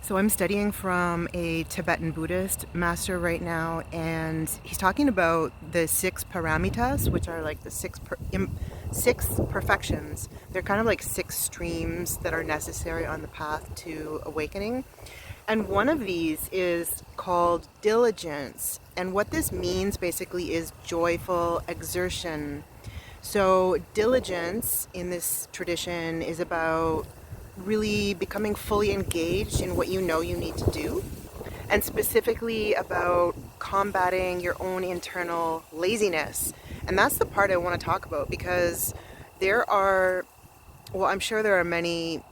So I'm studying from a Tibetan Buddhist master right now, and he's talking about the six paramitas, which are like the six perfections. They're kind of like six streams that are necessary on the path to awakening. And one of these is called diligence. And what this means basically is joyful exertion. So diligence in this tradition is about really becoming fully engaged in what you know you need to do, and specifically about combating your own internal laziness. And that's the part I want to talk about because there are, well, I'm sure there are many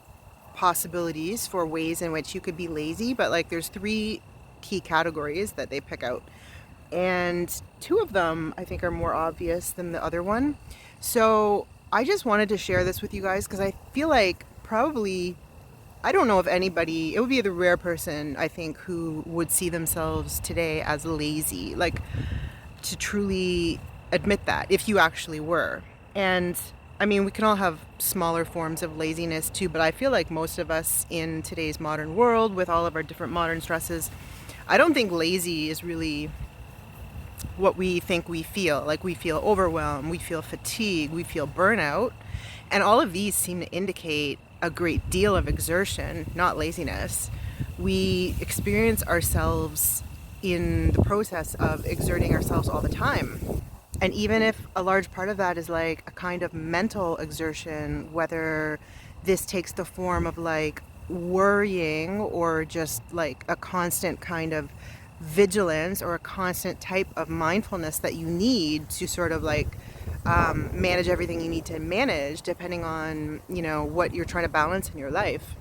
possibilities for ways in which you could be lazy, but like there's three key categories that they pick out. And two of them I think are more obvious than the other one. So I just wanted to share this with you guys because I feel like probably, I don't know if anybody, it would be the rare person I think who would see themselves today as lazy, like to truly admit that if you actually were. And I mean, we can all have smaller forms of laziness too, but I feel like most of us in today's modern world with all of our different modern stresses, I don't think lazy is really what we think we feel. Like we feel overwhelmed, we feel fatigue, we feel burnout. And all of these seem to indicate a great deal of exertion, not laziness. We experience ourselves in the process of exerting ourselves all the time. And even if a large part of that is like a kind of mental exertion, whether this takes the form of like worrying or just like a constant kind of vigilance or a constant type of mindfulness that you need to sort of like manage everything you need to manage depending on, you know, what you're trying to balance in your life.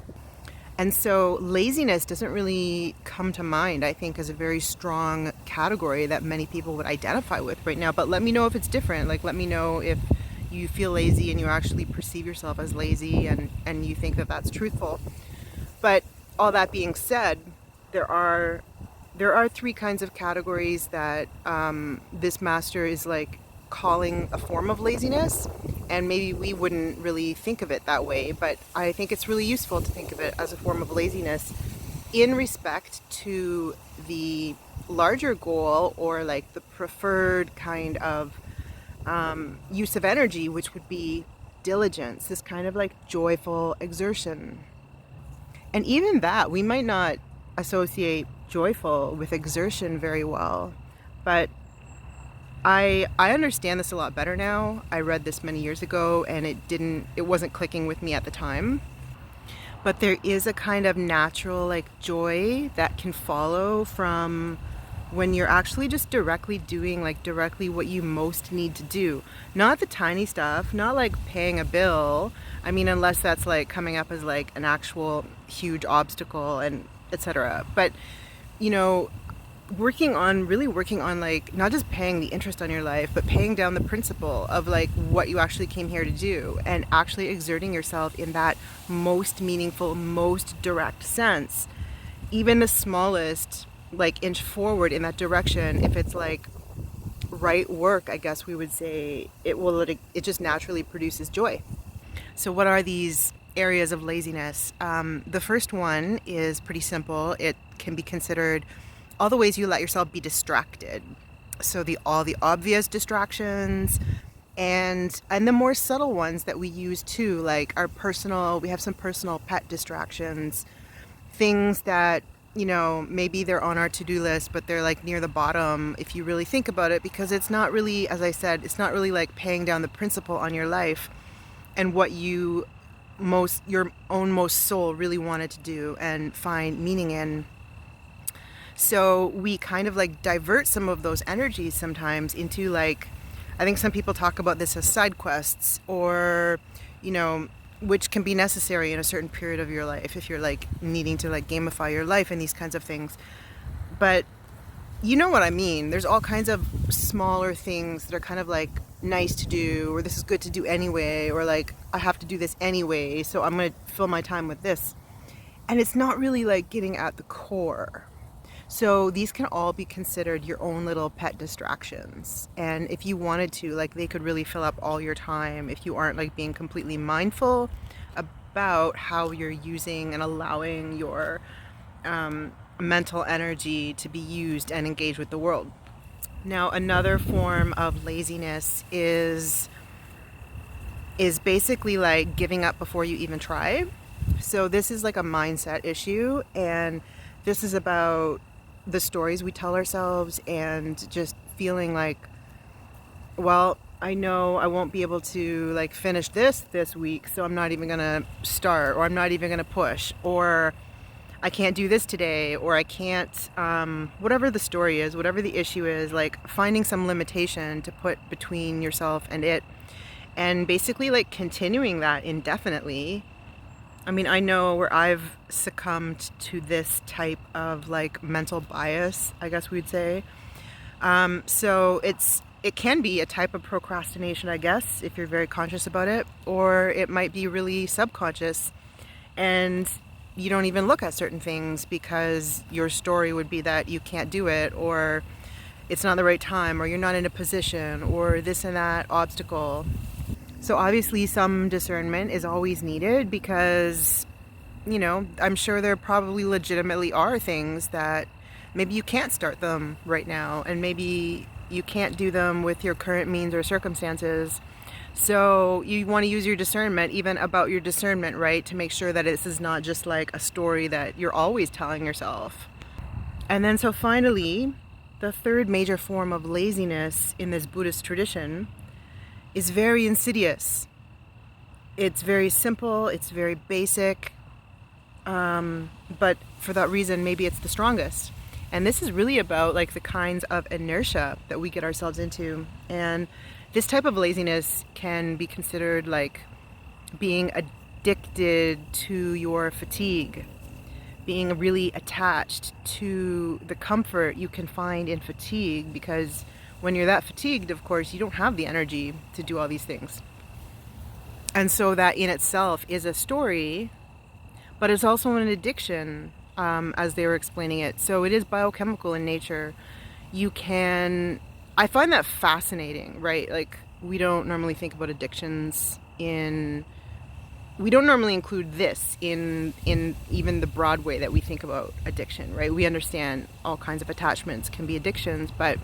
And so laziness doesn't really come to mind, I think, as a very strong category that many people would identify with right now. But let me know if it's different. Like, let me know if you feel lazy and you actually perceive yourself as lazy and you think that that's truthful. But all that being said, there are three kinds of categories that this master is like calling a form of laziness, and maybe we wouldn't really think of it that way, but I think it's really useful to think of it as a form of laziness in respect to the larger goal or like the preferred kind of use of energy, which would be diligence, this kind of like joyful exertion. And even that, we might not associate joyful with exertion very well, but I understand this a lot better now. I read this many years ago and it wasn't clicking with me at the time. But there is a kind of natural like joy that can follow from when you're actually just directly doing like directly what you most need to do. Not the tiny stuff, not like paying a bill. I mean, unless that's like coming up as like an actual huge obstacle and etc. But you know, really working on like not just paying the interest on your life, but paying down the principle of like what you actually came here to do and actually exerting yourself in that most meaningful, most direct sense. Even the smallest like inch forward in that direction, if it's like right work, I guess we would say, it just naturally produces joy. So what are these areas of laziness? The first one is pretty simple. It can be considered all the ways you let yourself be distracted. So all the obvious distractions and the more subtle ones that we use too, like we have some personal pet distractions, things that, you know, maybe they're on our to-do list, but they're like near the bottom if you really think about it, because it's not really, as I said, it's not really like paying down the principle on your life and what your own most soul really wanted to do and find meaning in. So we kind of like divert some of those energies sometimes into like, I think some people talk about this as side quests, or, you know, which can be necessary in a certain period of your life if you're like needing to like gamify your life and these kinds of things. But you know what I mean? There's all kinds of smaller things that are kind of like nice to do, or this is good to do anyway, or like I have to do this anyway, so I'm going to fill my time with this. And it's not really like getting at the core. So these can all be considered your own little pet distractions. And if you wanted to, like, they could really fill up all your time if you aren't like being completely mindful about how you're using and allowing your mental energy to be used and engaged with the world. Now, another form of laziness is basically like giving up before you even try. So this is like a mindset issue, and this is about the stories we tell ourselves and just feeling like, well, I know I won't be able to like finish this week, so I'm not even gonna start, or I'm not even gonna push, or I can't do this today, or I can't, whatever the story is, whatever the issue is, like finding some limitation to put between yourself and it, and basically like continuing that indefinitely. I mean, I know where I've succumbed to this type of like mental bias, I guess we'd say. So it can be a type of procrastination, I guess, if you're very conscious about it, or it might be really subconscious, and you don't even look at certain things because your story would be that you can't do it, or it's not the right time, or you're not in a position, or this and that obstacle. So obviously some discernment is always needed because, you know, I'm sure there probably legitimately are things that maybe you can't start them right now, and maybe you can't do them with your current means or circumstances. So you want to use your discernment, even about your discernment, right, to make sure that this is not just like a story that you're always telling yourself. And then so finally, the third major form of laziness in this Buddhist tradition is very insidious. It's very simple, it's very basic, but for that reason, maybe it's the strongest. And this is really about like the kinds of inertia that we get ourselves into. And this type of laziness can be considered like being addicted to your fatigue, being really attached to the comfort you can find in fatigue, because when you're that fatigued, of course, you don't have the energy to do all these things. And so that in itself is a story, but it's also an addiction, as they were explaining it. So it is biochemical in nature. I find that fascinating, right? Like, we don't normally think about addictions we don't normally include this in even the broad way that we think about addiction, right? We understand all kinds of attachments can be addictions, but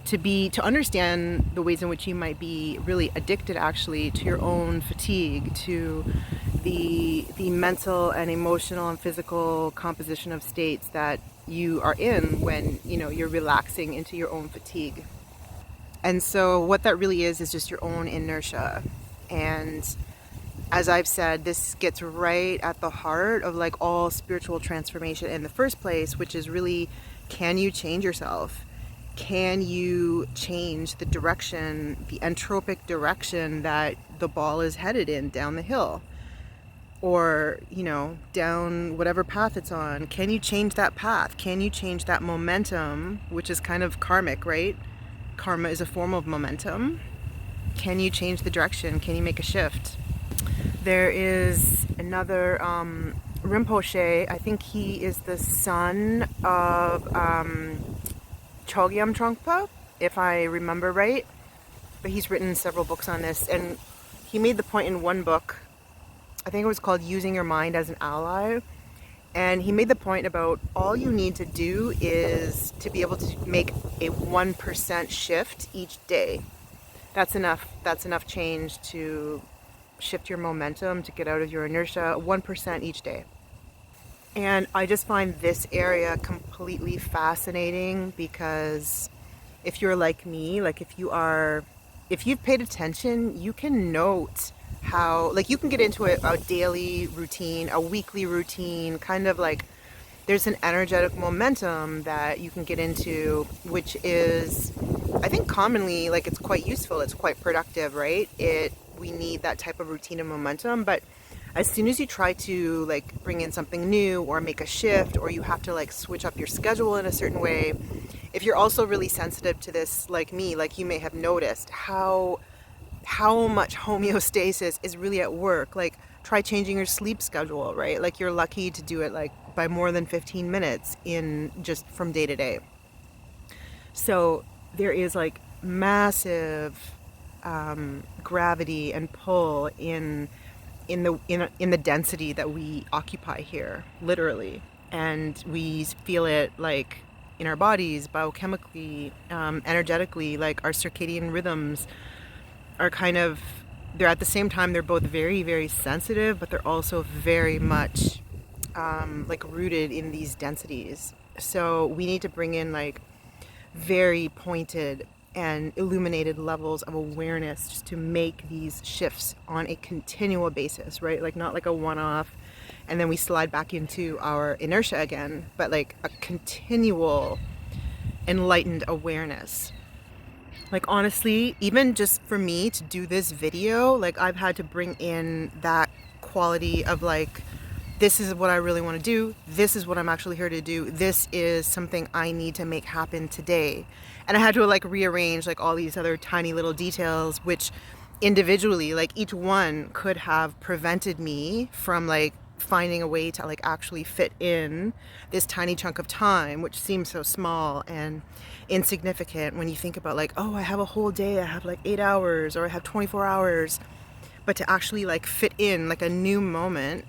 to understand the ways in which you might be really addicted actually to your own fatigue, to the mental and emotional and physical composition of states that you are in when, you know, you're relaxing into your own fatigue. And so what that really is just your own inertia. And as I've said, this gets right at the heart of like all spiritual transformation in the first place, which is really, can you change yourself? Can you change the direction, the entropic direction that the ball is headed in down the hill? Or, you know, down whatever path it's on. Can you change that path? Can you change that momentum, which is kind of karmic, right? Karma is a form of momentum. Can you change the direction? Can you make a shift? There is another Rinpoche, I think he is the son of Chogyam Trungpa, if I remember right. But he's written several books on this, and he made the point in one book, I think it was called Using Your Mind as an Ally, and he made the point about all you need to do is to be able to make a 1% shift each day. That's enough change to shift your momentum, to get out of your inertia, 1% each day. And I just find this area completely fascinating, because if you're like me, like if you've paid attention, you can note how, like, you can get into a daily routine, a weekly routine, kind of like there's an energetic momentum that you can get into, which is, I think commonly, like, it's quite useful, it's quite productive, right? We need that type of routine and momentum, but as soon as you try to like bring in something new or make a shift, or you have to like switch up your schedule in a certain way, if you're also really sensitive to this like me, like you may have noticed how much homeostasis is really at work. Like, try changing your sleep schedule, right? Like, you're lucky to do it like by more than 15 minutes in just from day to day. So there is like massive gravity and pull in the density that we occupy here, literally. and we feel it like in our bodies, biochemically, energetically. Like our circadian rhythms are kind of, they're at the same time, they're both very, very sensitive, but they're also very much like rooted in these densities. So we need to bring in like very pointed and illuminated levels of awareness just to make these shifts on a continual basis, right? Like not like a one-off and then we slide back into our inertia again, but like a continual enlightened awareness. Like honestly, even just for me to do this video, like I've had to bring in that quality of like, this is what I really want to do. This is what I'm actually here to do. This is something I need to make happen today. And I had to like rearrange like all these other tiny little details, which individually, like each one could have prevented me from like finding a way to like actually fit in this tiny chunk of time, which seems so small and insignificant when you think about like, oh, I have a whole day, I have like 8 hours or I have 24 hours. But to actually like fit in like a new moment,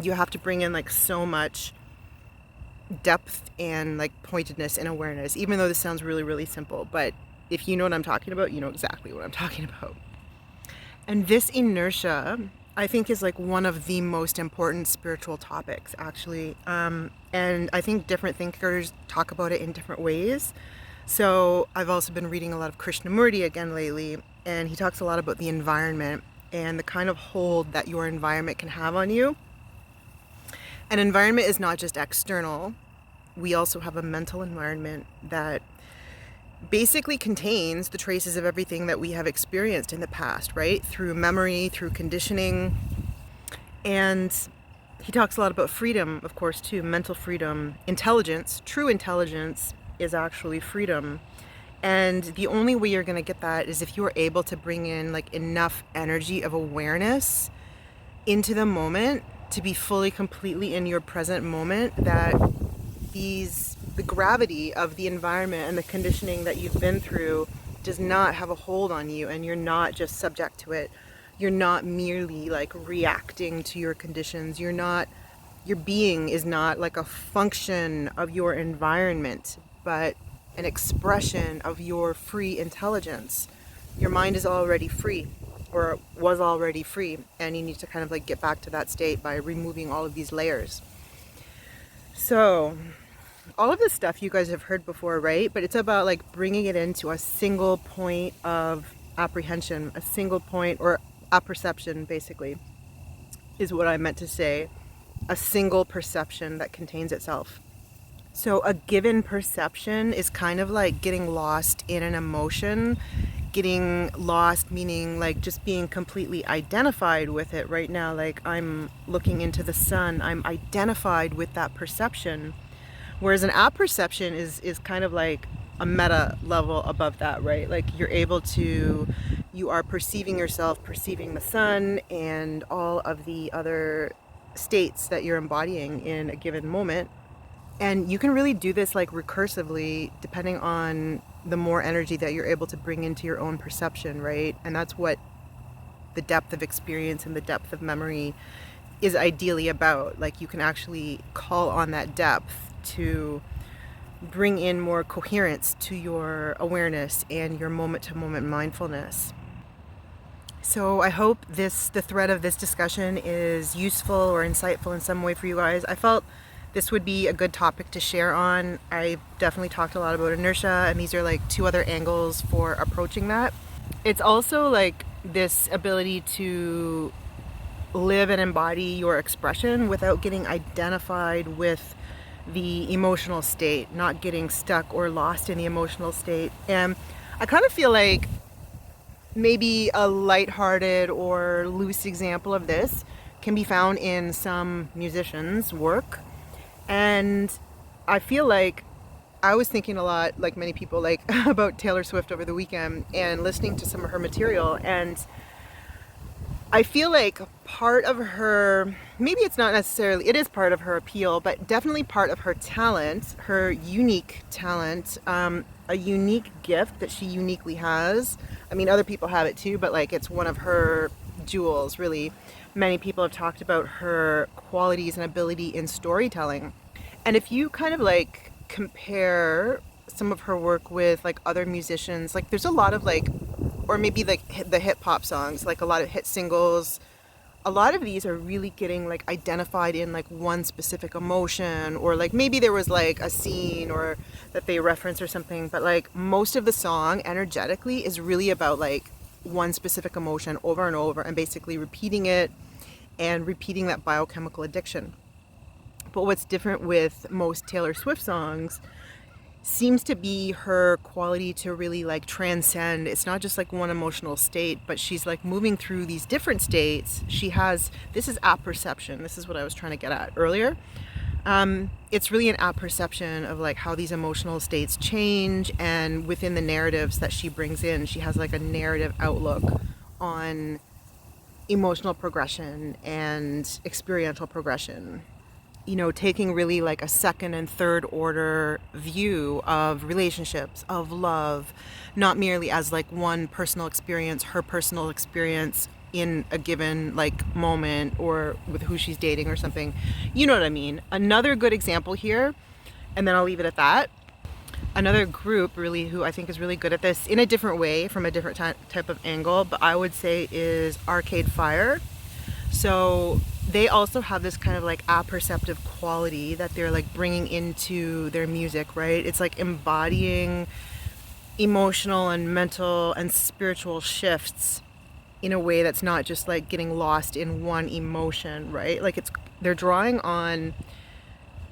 you have to bring in like so much depth and like pointedness and awareness, even though this sounds really, really simple. But if you know what I'm talking about, you know exactly what I'm talking about. And this inertia, I think, is like one of the most important spiritual topics, actually. And I think different thinkers talk about it in different ways. So I've also been reading a lot of Krishnamurti again lately, and he talks a lot about the environment and the kind of hold that your environment can have on you. An environment is not just external. We also have a mental environment that basically contains the traces of everything that we have experienced in the past, right? Through memory, through conditioning. And he talks a lot about freedom, of course, too, mental freedom. Intelligence, true intelligence is actually freedom. And the only way you're going to get that is if you are able to bring in like enough energy of awareness into the moment to be fully, completely in your present moment, that the gravity of the environment and the conditioning that you've been through does not have a hold on you, and you're not just subject to it. You're not merely like reacting to your conditions. Your being is not like a function of your environment, but an expression of your free intelligence. Your mind is already free, or was already free, and you need to kind of like get back to that state by removing all of these layers. So all of this stuff you guys have heard before, right? But it's about like bringing it into a single point of apprehension, a single point, or apperception basically is what I meant to say. A single perception that contains itself. So a given perception is kind of like getting lost in an emotion. Getting lost meaning like just being completely identified with it right now. Like I'm looking into the sun, I'm identified with that perception. Whereas an apperception is kind of like a meta level above that, right? Like you are perceiving yourself, perceiving the sun and all of the other states that you're embodying in a given moment. And you can really do this like recursively depending on the more energy that you're able to bring into your own perception, right? And that's what the depth of experience and the depth of memory is ideally about. Like you can actually call on that depth to bring in more coherence to your awareness and your moment-to-moment mindfulness. So I hope the thread of this discussion is useful or insightful in some way for you guys. I felt this would be a good topic to share on. I definitely talked a lot about inertia, and these are like two other angles for approaching that. It's also like this ability to live and embody your expression without getting identified with the emotional state, not getting stuck or lost in the emotional state. And I kind of feel like maybe a lighthearted or loose example of this can be found in some musicians' work. And I feel like I was thinking a lot, like many people, like about Taylor Swift over the weekend and listening to some of her material. And I feel like part of her, maybe it's not necessarily, it is part of her appeal, but definitely part of her talent, her unique talent, a unique gift that she uniquely has. I mean, other people have it too, but like it's one of her jewels, really. Many people have talked about her qualities and ability in storytelling. And if you kind of like compare some of her work with like other musicians, like there's a lot of like, or maybe like the hip hop songs, like a lot of hit singles, a lot of these are really getting like identified in like one specific emotion, or like maybe there was like a scene or that they reference or something, but like most of the song energetically is really about like one specific emotion over and over, and basically repeating it and repeating that biochemical addiction. But what's different with most Taylor Swift songs seems to be her quality to really like transcend. It's not just like one emotional state, but she's like moving through these different states. She has, this is apperception. This is what I was trying to get at earlier. It's really an apperception of like how these emotional states change, and within the narratives that she brings in, she has like a narrative outlook on emotional progression and experiential progression, you know, taking really like a second and third order view of relationships, of love, not merely as like one personal experience, her personal experience in a given like moment or with who she's dating or something. You know what I mean? Another good example here, and then I'll leave it at that. Another group really who I think is really good at this in a different way, from a different type of angle, but I would say is Arcade Fire. So they also have this kind of like apperceptive quality that they're like bringing into their music, right? It's like embodying emotional and mental and spiritual shifts in a way that's not just like getting lost in one emotion, right? Like they're drawing on,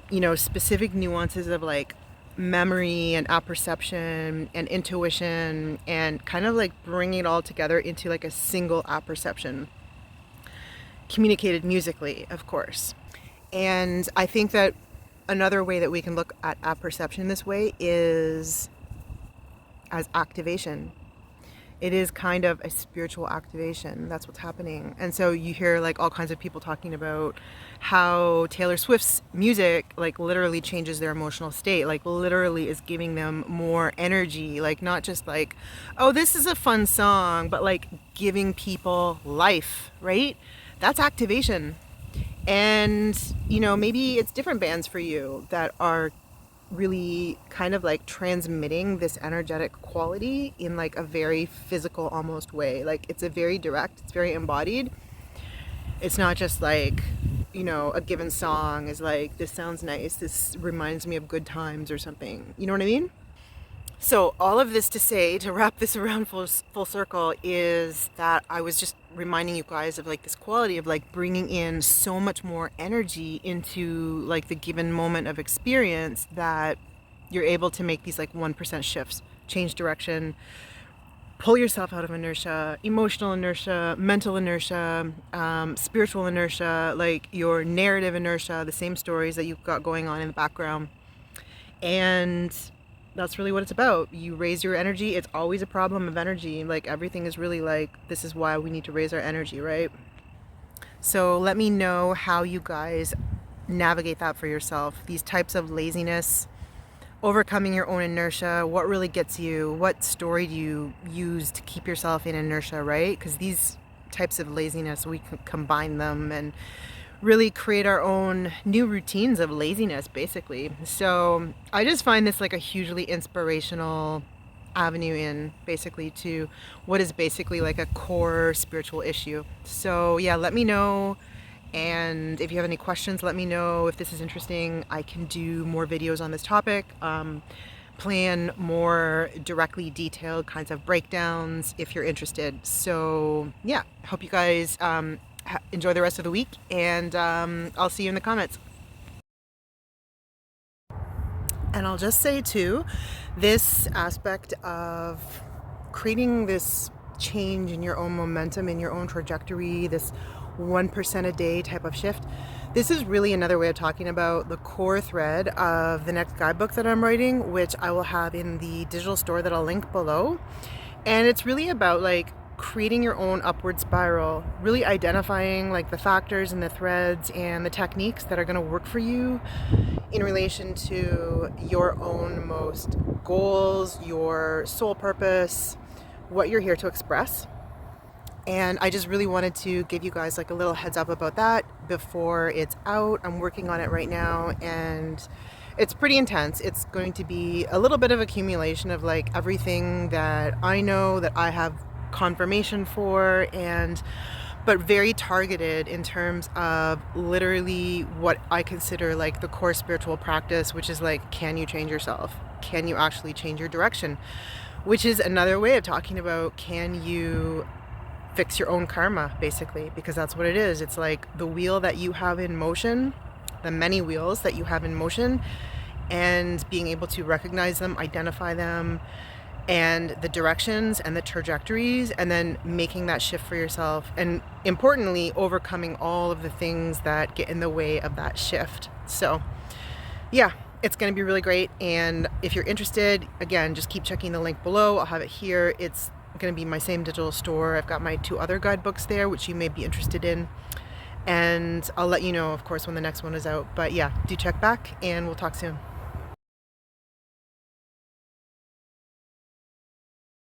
you know, specific nuances of like memory and apperception and intuition, and kind of like bringing it all together into like a single apperception, communicated musically, of course. And I think that another way that we can look at apperception this way is as activation. It is kind of a spiritual activation. That's what's happening. And so you hear like all kinds of people talking about how Taylor Swift's music like literally changes their emotional state, like literally is giving them more energy, like not just like, oh, this is a fun song, but like giving people life, right? That's activation. And, you know, maybe it's different bands for you that are really kind of like transmitting this energetic quality in like a very physical almost way. Like it's a very direct, it's very embodied. It's not just like, you know, a given song is like, this sounds nice, this reminds me of good times or something. You know what I mean? So all of this to say, to wrap this around full circle, is that I was just reminding you guys of like this quality of like bringing in so much more energy into like the given moment of experience, that you're able to make these like 1% shifts, change direction, pull yourself out of inertia, emotional inertia, mental inertia, spiritual inertia, like your narrative inertia, the same stories that you've got going on in the background. And that's really what it's about. You raise your energy. It's always a problem of energy. Like everything is really like, this is why we need to raise our energy, right? So let me know how you guys navigate that for yourself. These types of laziness, overcoming your own inertia, what really gets you? What story do you use to keep yourself in inertia, right? Because these types of laziness, we can combine them and really create our own new routines of laziness, basically. So I just find this like a hugely inspirational avenue in basically to what is basically like a core spiritual issue. So yeah, let me know. And if you have any questions, let me know. If this is interesting, I can do more videos on this topic. Plan more directly detailed kinds of breakdowns if you're interested. So yeah, hope you guys enjoy the rest of the week, and I'll see you in the comments. And I'll just say too, this aspect of creating this change in your own momentum, in your own trajectory, this 1% a day type of shift, this is really another way of talking about the core thread of the next guidebook that I'm writing, which I will have in the digital store that I'll link below. And it's really about like creating your own upward spiral, really identifying like the factors and the threads and the techniques that are going to work for you in relation to your own most goals, your soul purpose, what you're here to express. And I just really wanted to give you guys like a little heads up about that before it's out. I'm working on it right now, and it's pretty intense. It's going to be a little bit of accumulation of like everything that I know that I have confirmation for, and but very targeted in terms of literally what I consider like the core spiritual practice, which is like, can you change yourself? Can you actually change your direction? Which is another way of talking about, can you fix your own karma, basically, because that's what it is. It's like the wheel that you have in motion, the many wheels that you have in motion, and being able to recognize them, identify them, and the directions and the trajectories, and then making that shift for yourself, and importantly, overcoming all of the things that get in the way of that shift. So yeah, it's going to be really great. And if you're interested, again, just keep checking the link below. I'll have it here. It's going to be my same digital store. I've got my 2 other guidebooks there, which you may be interested in. And I'll let you know, of course, when the next one is out. But yeah, do check back, and we'll talk soon.